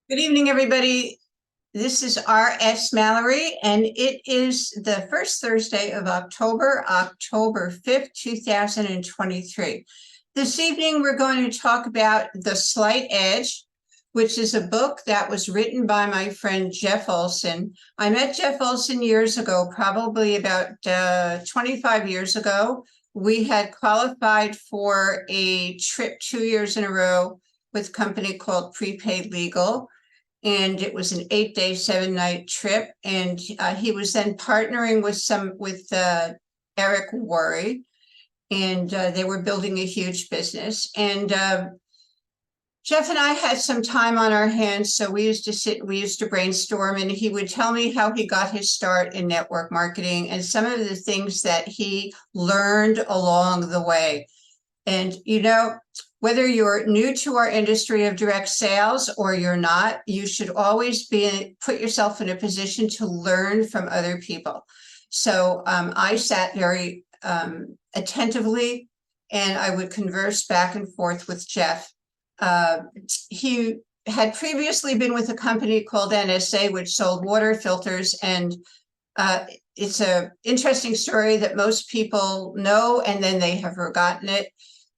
Good evening, everybody. This is R.S. Mallory, and it is the first Thursday of October, October 5th, 2023. This evening, we're going to talk about The Slight Edge, which is a book that was written by my friend Jeff Olson. I met Jeff Olson years ago, probably about 25 years ago. We had qualified for a trip 2 years in a row with a company called Prepaid Legal. And it was an 8-day, 7-night trip. And he was then partnering with Eric Worre, and they were building a huge business. And Jeff and I had some time on our hands, so we used to brainstorm, and he would tell me how he got his start in network marketing and some of the things that he learned along the way. And, whether you're new to our industry of direct sales or you're not, you should always put yourself in a position to learn from other people. So I sat very attentively, and I would converse back and forth with Jeff. He had previously been with a company called NSA, which sold water filters, and it's an interesting story that most people know, and then they have forgotten it.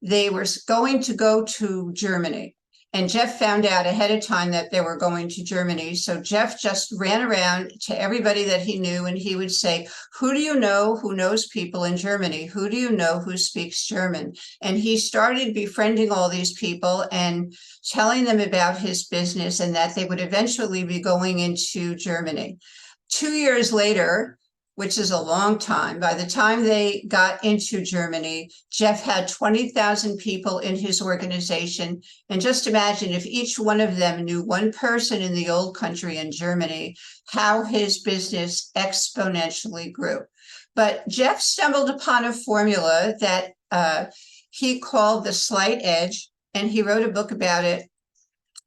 They were going to go to Germany, and Jeff found out ahead of time that they were going to Germany. So Jeff just ran around to everybody that he knew, and he would say, who do you know who knows people in Germany? Who do you know who speaks German? And he started befriending all these people and telling them about his business and that they would eventually be going into Germany. 2 years later, which is a long time, by the time they got into Germany, Jeff had 20,000 people in his organization. And just imagine if each one of them knew one person in the old country in Germany, how his business exponentially grew. But Jeff stumbled upon a formula that he called The Slight Edge, and he wrote a book about it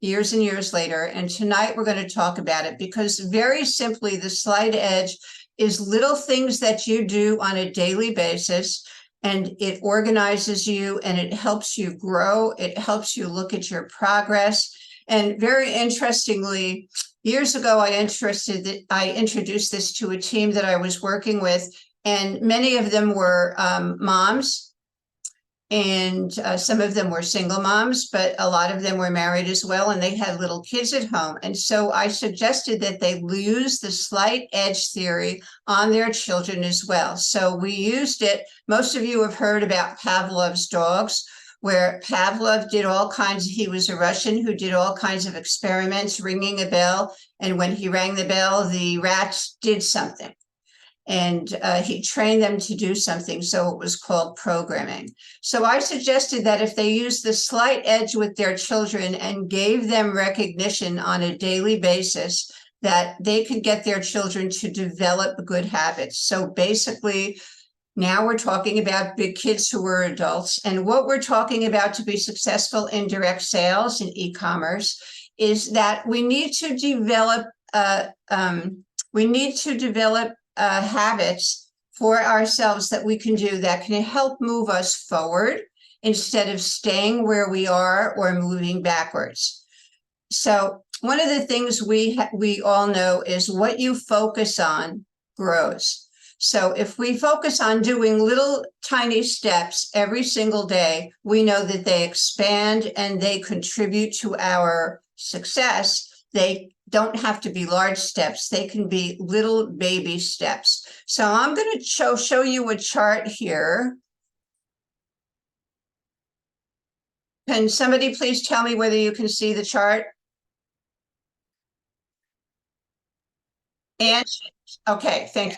years and years later. And tonight we're going to talk about it because, very simply, The Slight Edge is little things that you do on a daily basis, and it organizes you and it helps you grow. It helps you look at your progress. And very interestingly, years ago, I introduced this to a team that I was working with, and many of them were moms, and some of them were single moms, but a lot of them were married as well, and they had little kids at home. And so I suggested that they use the slight edge theory on their children as well. So we used it. Most of you have heard about Pavlov's dogs, where Pavlov did all kinds. He was a Russian who did all kinds of experiments, ringing a bell. And when he rang the bell, the rats did something. And he trained them to do something. So it was called programming. So I suggested that if they used the slight edge with their children and gave them recognition on a daily basis, that they could get their children to develop good habits. So basically, now we're talking about big kids who are adults. And what we're talking about to be successful in direct sales and e-commerce is that we need to develop habits for ourselves that we can do that can help move us forward instead of staying where we are or moving backwards. So one of the things we all know is what you focus on grows. So if we focus on doing little tiny steps every single day, we know that they expand and they contribute to our success. They don't have to be large steps. They can be little baby steps. So I'm going to show you a chart here. Can somebody please tell me whether you can see the chart? And okay, thank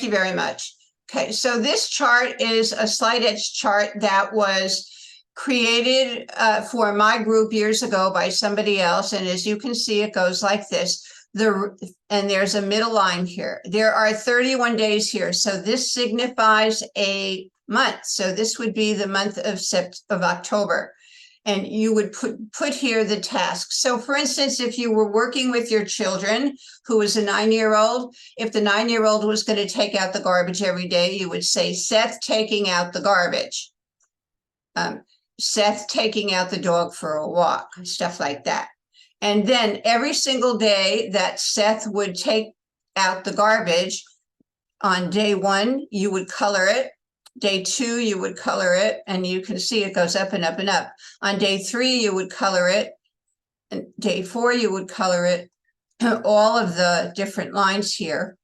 you very much. Okay, so this chart is a slight edge chart that was created for my group years ago by somebody else. And as you can see, it goes like this. And there's a middle line here. There are 31 days here. So this signifies a month. So this would be the month of October. And you would put here the tasks. So for instance, if you were working with your children, who is a 9-year-old, if the 9-year-old was going to take out the garbage every day, you would say, Seth taking out the garbage. Seth taking out the dog for a walk, stuff like that. And then every single day that Seth would take out the garbage, on day 1, you would color it. Day 2, you would color it, and you can see it goes up and up and up. On day 3, you would color it. And day 4, you would color it, all of the different lines here.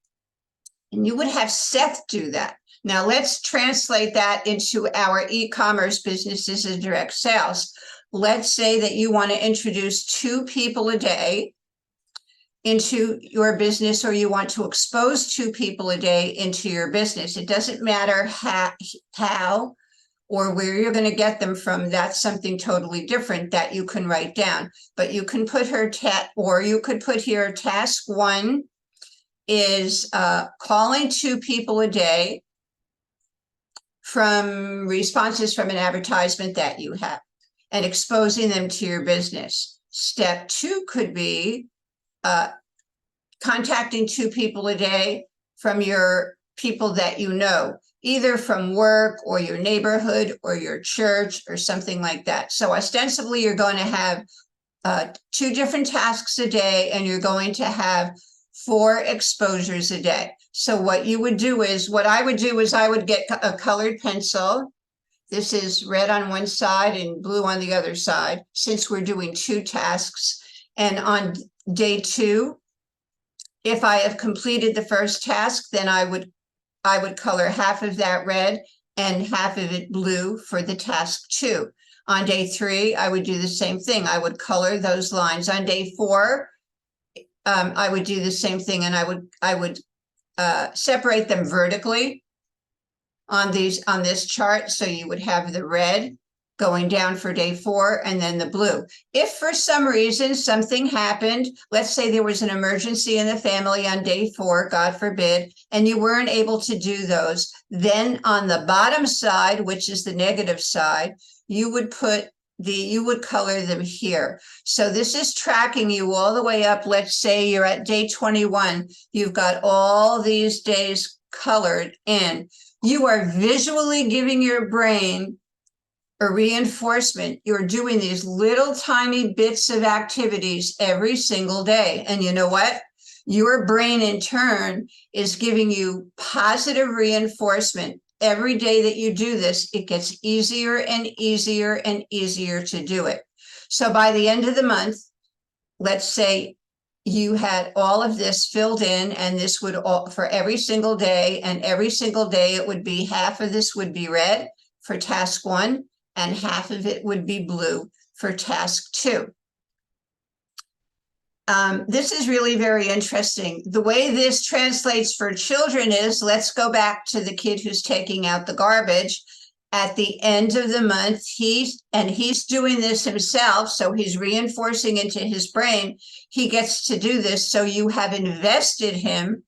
And you would have Seth do that. Now let's translate that into our e-commerce businesses and direct sales. Let's say that you want to introduce 2 people a day into your business, or you want to expose 2 people a day into your business. It doesn't matter how or where you're going to get them from. That's something totally different that you can write down. But you can put or you could put here, task 1 is calling 2 people a day from responses from an advertisement that you have and exposing them to your business. Step 2 could be contacting 2 people a day from your people that you know, either from work or your neighborhood or your church or something like that. So ostensibly, you're going to have 2 different tasks a day, and you're going to have 4 exposures a day. So what I would do is I would get a colored pencil. This is red on one side and blue on the other side, since we're doing 2 tasks. And on day 2, if I have completed the first task, then I would color half of that red and half of it blue for the task 2. On day 3, I would do the same thing. I would color those lines. On day 4, I would do the same thing, and I would separate them vertically on this chart. So you would have the red going down for day 4 and then the blue. If for some reason something happened, let's say there was an emergency in the family on day 4, God forbid, and you weren't able to do those, then on the bottom side, which is the negative side, you would color them here. So this is tracking you all the way up. Let's say you're at day 21. You've got all these days colored in. You are visually giving your brain a reinforcement. You're doing these little tiny bits of activities every single day. And you know what? Your brain in turn is giving you positive reinforcement. Every day that you do this, it gets easier and easier and easier to do it. So by the end of the month, let's say you had all of this filled in, and this would all for every single day, and every single day it would be half of this would be red for task 1, and half of it would be blue for task 2. This is really very interesting. The way this translates for children is, let's go back to the kid who's taking out the garbage. At the end of the month, he's doing this himself, so he's reinforcing into his brain. He gets to do this, so you have invested him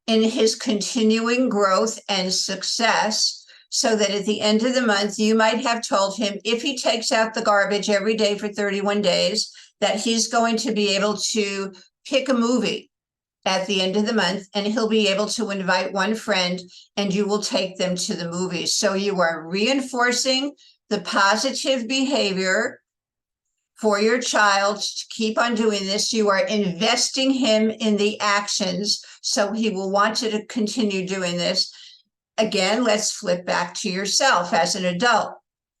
in his continuing growth and success, so that at the end of the month, you might have told him, if he takes out the garbage every day for 31 days, that he's going to be able to pick a movie at the end of the month, and he'll be able to invite one friend, and you will take them to the movies. So you are reinforcing the positive behavior for your child to keep on doing this. You are investing him in the actions, so he will want to continue doing this. Again, let's flip back to yourself as an adult.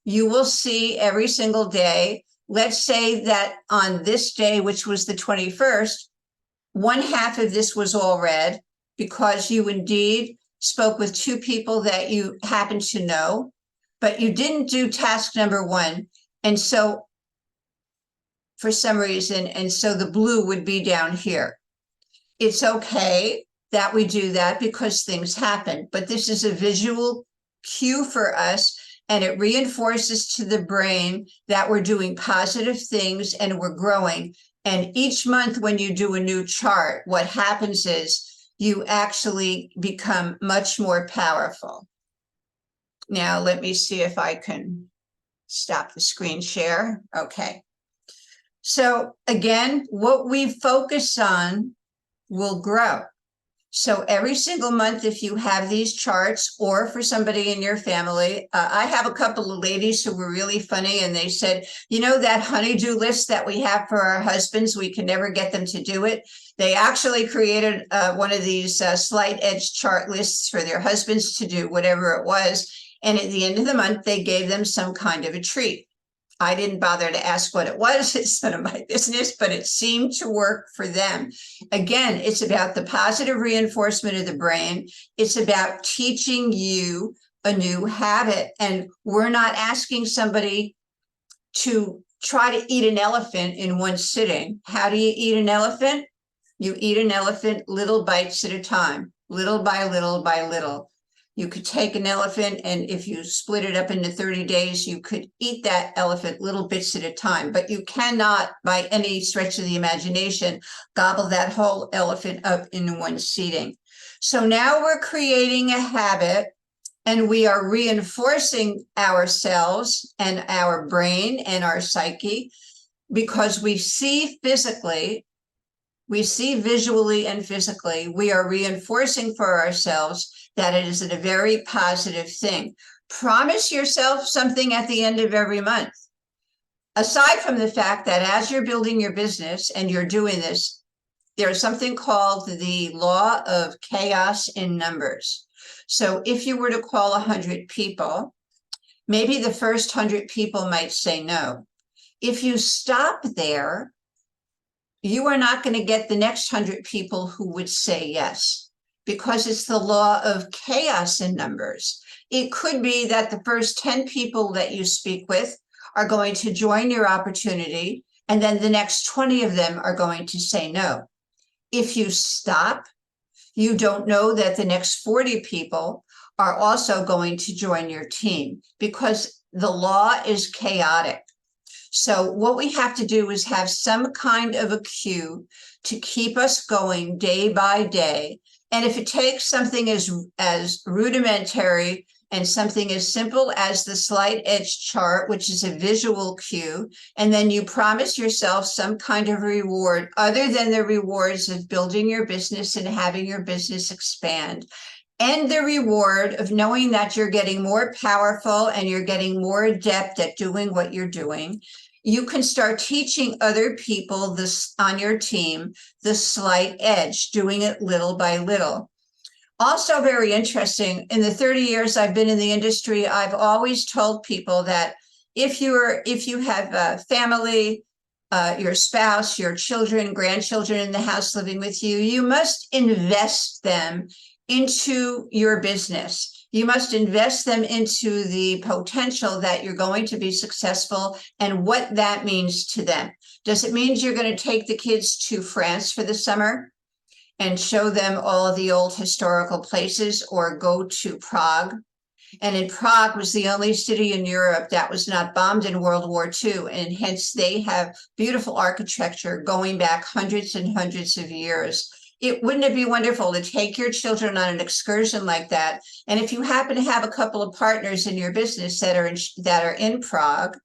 You will see every single day. Let's say that on this day, which was the 21st, 1/2 of this was all red, because you indeed spoke with 2 people that you happen to know, but you didn't do task number 1. And so for some reason, and so the blue would be down here. It's okay that we do that because things happen, but this is a visual cue for us, and it reinforces to the brain that we're doing positive things and we're growing. And each month when you do a new chart, what happens is you actually become much more powerful. Now, let me see if I can stop the screen share. Okay. So again, what we focus on will grow. So every single month, if you have these charts, or for somebody in your family, I have a couple of ladies who were really funny, and they said, you know, that honeydew list that we have for our husbands, we can never get them to do it. They actually created one of these slight edge chart lists for their husbands to do whatever it was. And at the end of the month, they gave them some kind of a treat. I didn't bother to ask what it was. It's none of my business, but it seemed to work for them. Again, it's about the positive reinforcement of the brain. It's about teaching you a new habit. And we're not asking somebody to try to eat an elephant in one sitting. How do you eat an elephant? You eat an elephant little bites at a time, little by little by little. You could take an elephant, and if you split it up into 30 days, you could eat that elephant little bits at a time, but you cannot, by any stretch of the imagination, gobble that whole elephant up in one sitting. So now we're creating a habit, and we are reinforcing ourselves and our brain and our psyche, because we see physically, we see visually and physically, we are reinforcing for ourselves that it is a very positive thing. Promise yourself something at the end of every month. Aside from the fact that as you're building your business and you're doing this, there's something called the law of chaos in numbers. So if you were to call 100 people, maybe the first 100 people might say no. If you stop there, you are not going to get the next 100 people who would say yes, because it's the law of chaos in numbers. It could be that the first 10 people that you speak with are going to join your opportunity, and then the next 20 of them are going to say no. If you stop, you don't know that the next 40 people are also going to join your team, because the law is chaotic. So what we have to do is have some kind of a cue to keep us going day by day. And if it takes something as rudimentary and something as simple as the slight edge chart, which is a visual cue, and then you promise yourself some kind of reward other than the rewards of building your business and having your business expand, and the reward of knowing that you're getting more powerful and you're getting more adept at doing what you're doing, you can start teaching other people this on your team, the slight edge, doing it little by little. Also very interesting, in the 30 years I've been in the industry, I've always told people that if you have a family, your spouse, your children, grandchildren in the house living with you, you must invest them into your business. You must invest them into the potential that you're going to be successful and what that means to them. Does it mean you're going to take the kids to France for the summer and show them all of the old historical places, or go to Prague? And in Prague was the only city in Europe that was not bombed in World War II. And hence they have beautiful architecture going back hundreds and hundreds of years. Wouldn't it be wonderful to take your children on an excursion like that? And if you happen to have a couple of partners in your business that are in Prague,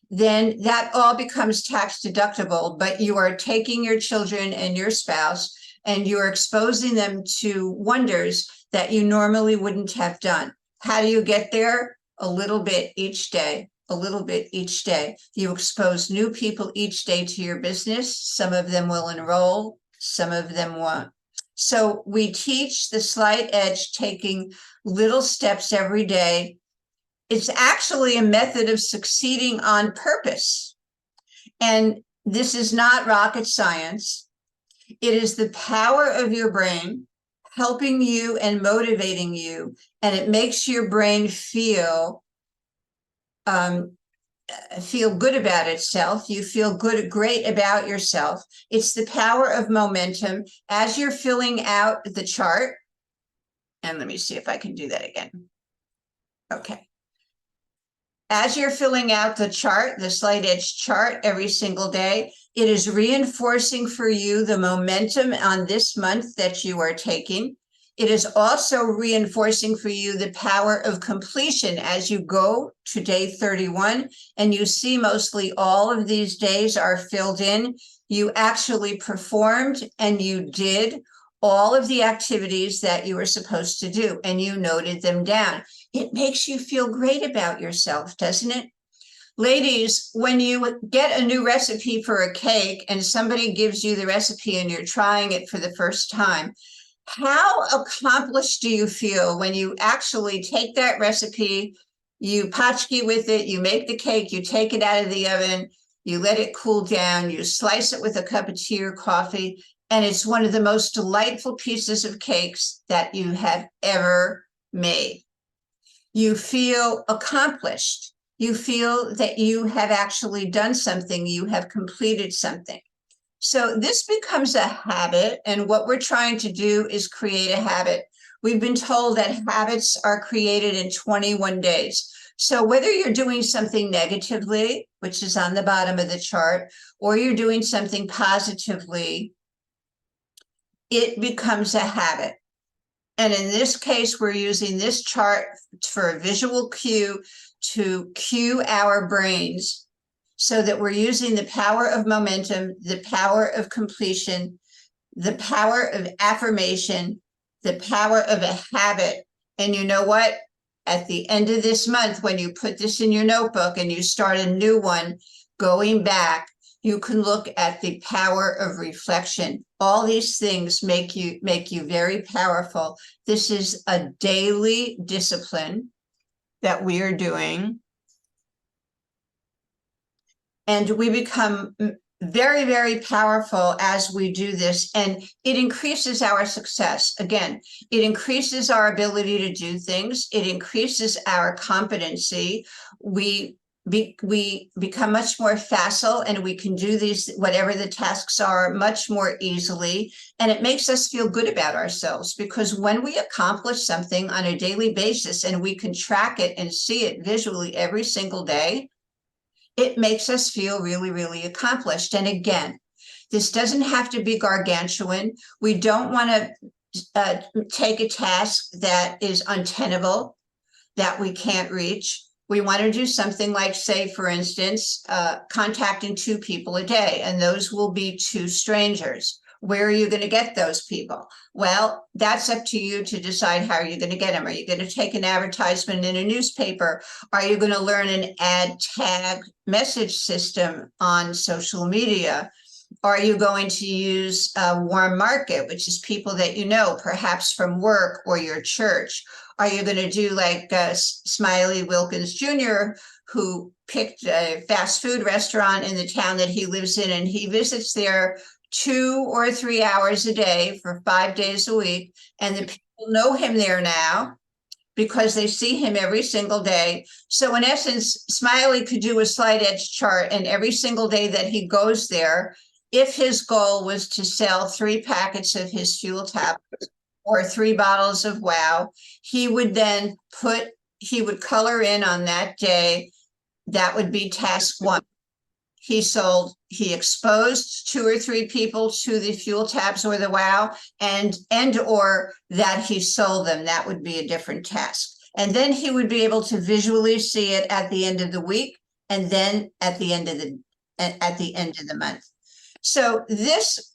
then that all becomes tax deductible, but you are taking your children and your spouse and you're exposing them to wonders that you normally wouldn't have done. How do you get there? A little bit each day, a little bit each day. You expose new people each day to your business. Some of them will enroll, some of them won't. So we teach the slight edge, taking little steps every day. It's actually a method of succeeding on purpose. And this is not rocket science. It is the power of your brain helping you and motivating you, and it makes your brain feel good about itself. You feel great about yourself. It's the power of momentum. As you're filling out the chart, and let me see if I can do that again. Okay. As you're filling out the chart, the slight edge chart, every single day, it is reinforcing for you the momentum on this month that you are taking. It is also reinforcing for you the power of completion as you go to day 31, and you see mostly all of these days are filled in. You actually performed and you did all of the activities that you were supposed to do, and you noted them down. It makes you feel great about yourself, doesn't it? Ladies, when you get a new recipe for a cake and somebody gives you the recipe and you're trying it for the first time, how accomplished do you feel when you actually take that recipe, you potchki with it, you make the cake, you take it out of the oven, you let it cool down, you slice it with a cup of tea or coffee, and it's one of the most delightful pieces of cakes that you have ever made. You feel accomplished. You feel that you have actually done something, you have completed something. So this becomes a habit, and what we're trying to do is create a habit. We've been told that habits are created in 21 days. So whether you're doing something negatively, which is on the bottom of the chart, or you're doing something positively, it becomes a habit. And in this case, we're using this chart for a visual cue to cue our brains so that we're using the power of momentum, the power of completion, the power of affirmation, the power of a habit. And you know what? At the end of this month, when you put this in your notebook and you start a new one, going back, you can look at the power of reflection. All these things make you very powerful. This is a daily discipline that we are doing. And we become very, very powerful as we do this. And it increases our success. Again, it increases our ability to do things. It increases our competency. We become much more facile, and we can do these, whatever the tasks are, much more easily. And it makes us feel good about ourselves, because when we accomplish something on a daily basis and we can track it and see it visually every single day, it makes us feel really, really accomplished. And again, this doesn't have to be gargantuan. We don't want to take a task that is untenable, that we can't reach. We want to do something like, say, for instance, contacting 2 people a day, and those will be 2 strangers. Where are you going to get those people? Well, that's up to you to decide how you're going to get them. Are you going to take an advertisement in a newspaper? Are you going to learn an ad tag message system on social media? Are you going to use a warm market, which is people that you know, perhaps from work or your church? Are you going to do like Smiley Wilkins Jr., who picked a fast food restaurant in the town that he lives in, and he visits there 2 or 3 hours a day for 5 days a week, and the people know him there now because they see him every single day. So in essence, Smiley could do a slide edge chart, and every single day that he goes there, if his goal was to sell 3 packets of his fuel tablets or 3 bottles of WOW, he would then color in on that day. That would be task 1. He exposed 2 or 3 people to the fuel tabs or the WOW, and or that he sold them. That would be a different task. And then he would be able to visually see it at the end of the week, and then at the end of the month. So this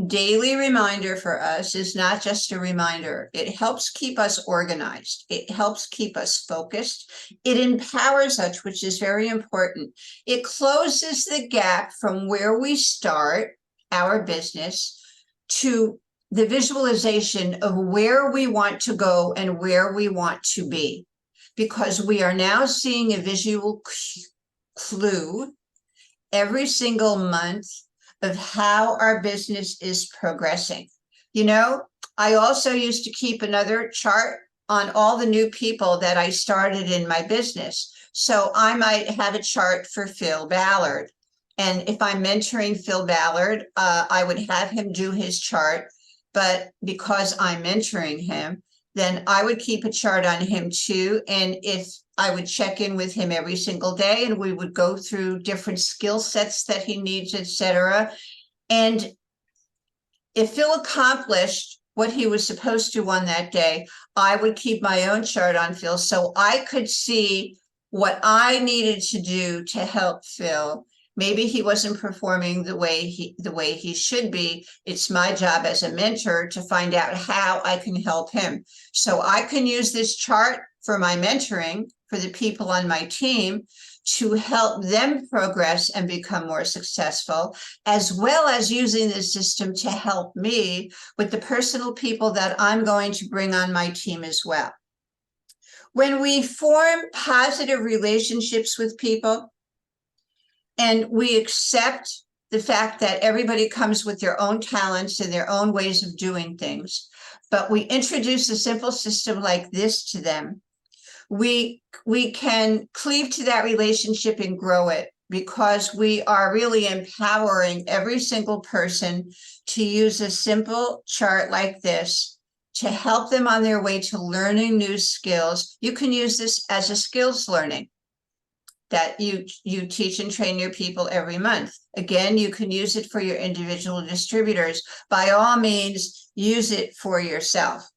daily reminder for us is not just a reminder. It helps keep us organized. It helps keep us focused. It empowers us, which is very important. It closes the gap from where we start our business to the visualization of where we want to go and where we want to be, because we are now seeing a visual clue every single month of how our business is progressing. You know, I also used to keep another chart on all the new people that I started in my business. So I might have a chart for Phil Ballard. And if I'm mentoring Phil Ballard, I would have him do his chart. But because I'm mentoring him, then I would keep a chart on him too. And if I would check in with him every single day, and we would go through different skill sets that he needs, etc. And if Phil accomplished what he was supposed to on that day, I would keep my own chart on Phil so I could see what I needed to do to help Phil. Maybe he wasn't performing the way he should be. It's my job as a mentor to find out how I can help him. So I can use this chart for my mentoring for the people on my team to help them progress and become more successful, as well as using the system to help me with the personal people that I'm going to bring on my team as well. When we form positive relationships with people and we accept the fact that everybody comes with their own talents and their own ways of doing things, but we introduce a simple system like this to them, we can cleave to that relationship and grow it, because we are really empowering every single person to use a simple chart like this to help them on their way to learning new skills. You can use this as a skills learning that you teach and train your people every month. Again, you can use it for your individual distributors. By all means, use it for yourself.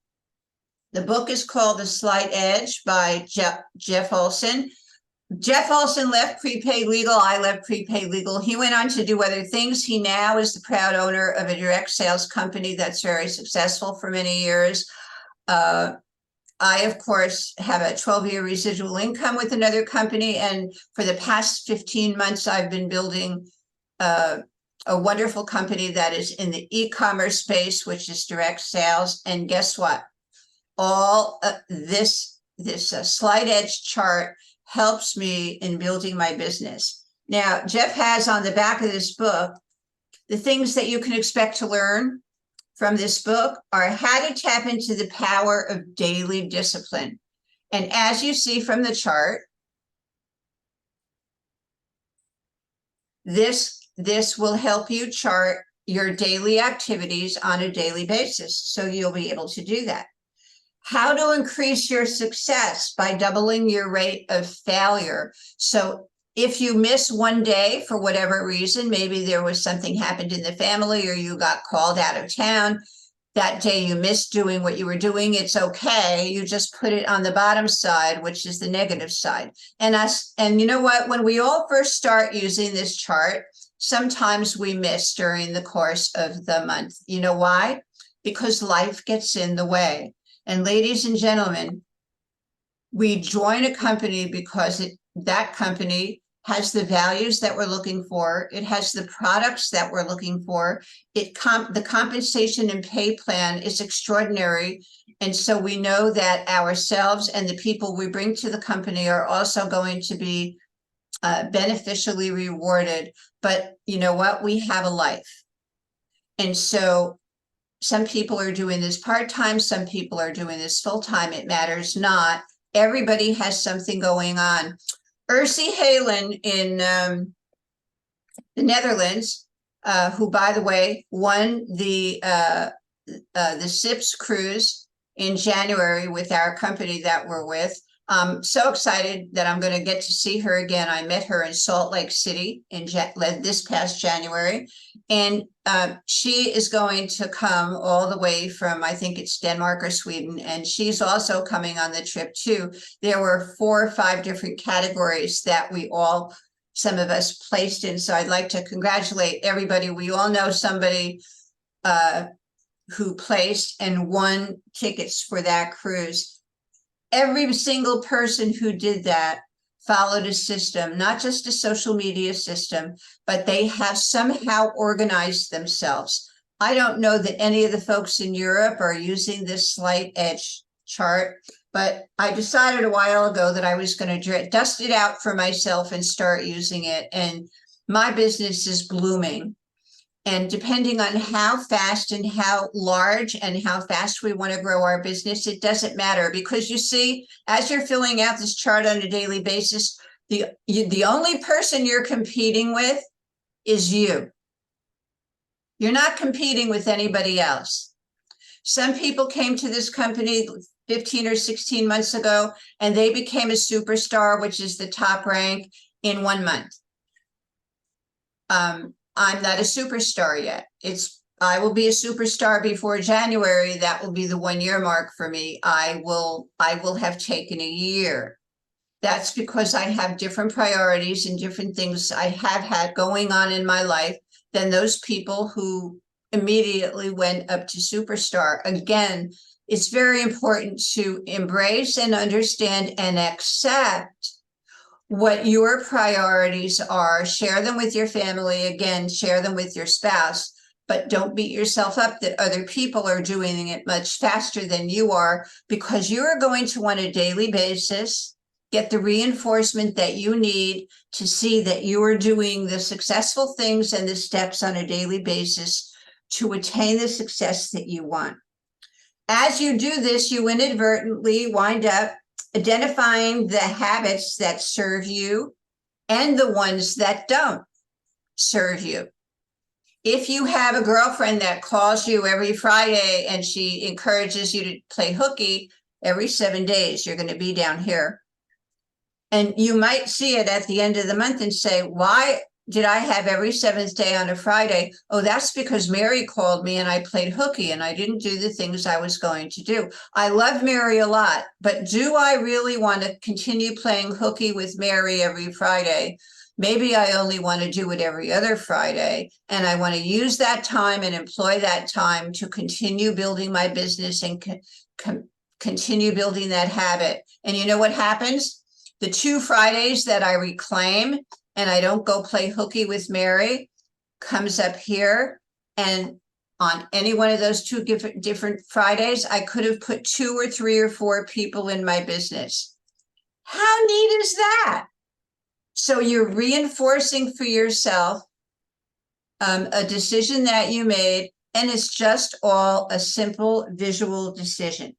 The book is called The Slight Edge by Jeff Olson. Jeff Olson left prepaid legal. I left prepaid legal. He went on to do other things. He now is the proud owner of a direct sales company that's very successful for many years. I, of course, have a 12-year residual income with another company. And for the past 15 months, I've been building a wonderful company that is in the e-commerce space, which is direct sales. And guess what? All this slight edge chart helps me in building my business. Now, Jeff has on the back of this book, the things that you can expect to learn from this book are how to tap into the power of daily discipline. And as you see from the chart, this will help you chart your daily activities on a daily basis. So you'll be able to do that. How to increase your success by doubling your rate of failure. So if you miss one day for whatever reason, maybe there was something happened in the family or you got called out of town, that day you missed doing what you were doing, it's okay. You just put it on the bottom side, which is the negative side. And you know what, when we all first start using this chart, sometimes we miss during the course of the month. You know why? Because life gets in the way. And ladies and gentlemen, we join a company because that company has the values that we're looking for. It has the products that we're looking for. The compensation and pay plan is extraordinary. And so we know that ourselves and the people we bring to the company are also going to be beneficially rewarded. But you know what? We have a life. And so some people are doing this part-time, some people are doing this full-time. It matters not. Everybody has something going on. Ursi Halen in the Netherlands, who, by the way, won the SIPS cruise in January with our company that we're with. I'm so excited that I'm going to get to see her again. I met her in Salt Lake City in this past January, and she is going to come all the way from, I think it's Denmark or Sweden, and she's also coming on the trip too. There were 4 or 5 different categories that some of us placed in. So I'd like to congratulate everybody. We all know somebody who placed and won tickets for that cruise. Every single person who did that followed a system, not just a social media system, but they have somehow organized themselves. I don't know that any of the folks in Europe are using this slight edge chart, but I decided a while ago that I was going to dust it out for myself and start using it. And my business is blooming. And depending on how fast and how large and how fast we want to grow our business, it doesn't matter, because you see, as you're filling out this chart on a daily basis, the only person you're competing with is you. You're not competing with anybody else. Some people came to this company 15 or 16 months ago, and they became a superstar, which is the top rank, in 1 month. I'm not a superstar yet. I will be a superstar before January. That will be the 1-year mark for me. I will have taken a year. That's because I have different priorities and different things I have had going on in my life than those people who immediately went up to superstar. Again, it's very important to embrace and understand and accept what your priorities are. Share them with your family. Again, share them with your spouse, but don't beat yourself up that other people are doing it much faster than you are, because you are going to, on a daily basis, get the reinforcement that you need to see that you are doing the successful things and the steps on a daily basis to attain the success that you want. As you do this, you inadvertently wind up identifying the habits that serve you and the ones that don't serve you. If you have a girlfriend that calls you every Friday and she encourages you to play hooky every 7 days, you're going to be down here. And you might see it at the end of the month and say, why did I have every 7th day on a Friday? Oh, that's because Mary called me and I played hooky and I didn't do the things I was going to do. I love Mary a lot, but do I really want to continue playing hooky with Mary every Friday? Maybe I only want to do it every other Friday, and I want to use that time and employ that time to continue building my business and continue building that habit. And you know what happens? The 2 Fridays that I reclaim and I don't go play hooky with Mary comes up here. And on any one of those 2 different Fridays, I could have put 2 or 3 or 4 people in my business. How neat is that? So you're reinforcing for yourself a decision that you made, and it's just all a simple visual decision.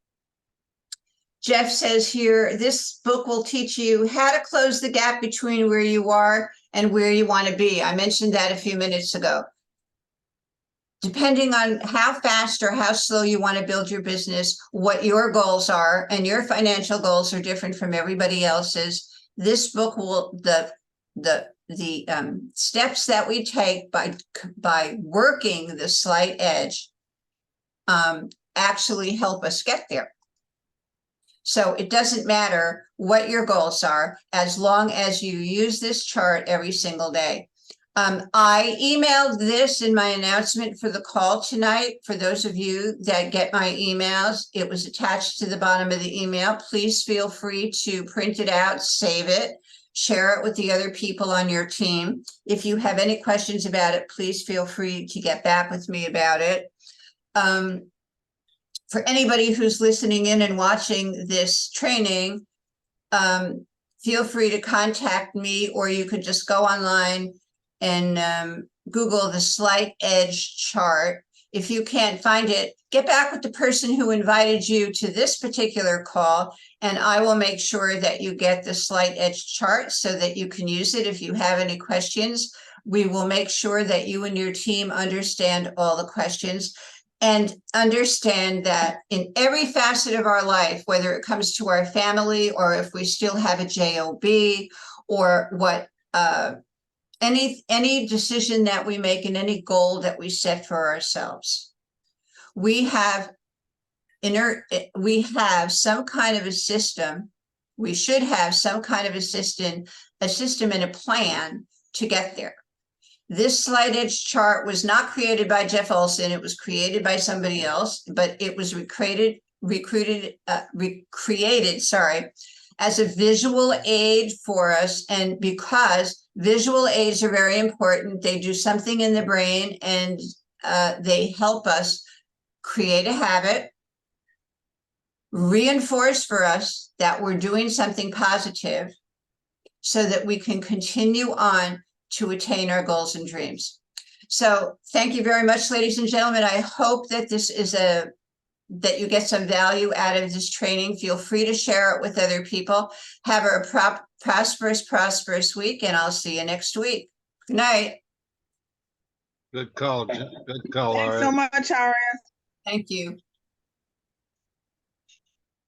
Jeff says here, this book will teach you how to close the gap between where you are and where you want to be. I mentioned that a few minutes ago. Depending on how fast or how slow you want to build your business, what your goals are, and your financial goals are different from everybody else's. This book will, the steps that we take by working the slight edge actually help us get there. So it doesn't matter what your goals are, as long as you use this chart every single day. I emailed this in my announcement for the call tonight. For those of you that get my emails, it was attached to the bottom of the email. Please feel free to print it out, save it, share it with the other people on your team. If you have any questions about it, please feel free to get back with me about it. For anybody who's listening in and watching this training, feel free to contact me, or you could just go online and Google the slight edge chart. If you can't find it, get back with the person who invited you to this particular call, and I will make sure that you get the slight edge chart so that you can use it if you have any questions. We will make sure that you and your team understand all the questions, and understand that in every facet of our life, whether it comes to our family or if we still have a job, or what any decision that we make and any goal that we set for ourselves, we have some kind of a system. We should have some kind of a system and a plan to get there. This slight edge chart was not created by Jeff Olson. It was created by somebody else, but it was created as a visual aid for us. And because visual aids are very important, they do something in the brain, and they help us create a habit, reinforce for us that we're doing something positive so that we can continue on to attain our goals and dreams. So thank you very much, ladies and gentlemen. I hope that this is that you get some value out of this training. Feel free to share it with other people. Have a prosperous week, and I'll see you next week. Good night. Good call. Good call. Thanks so much, Aria. Thank you.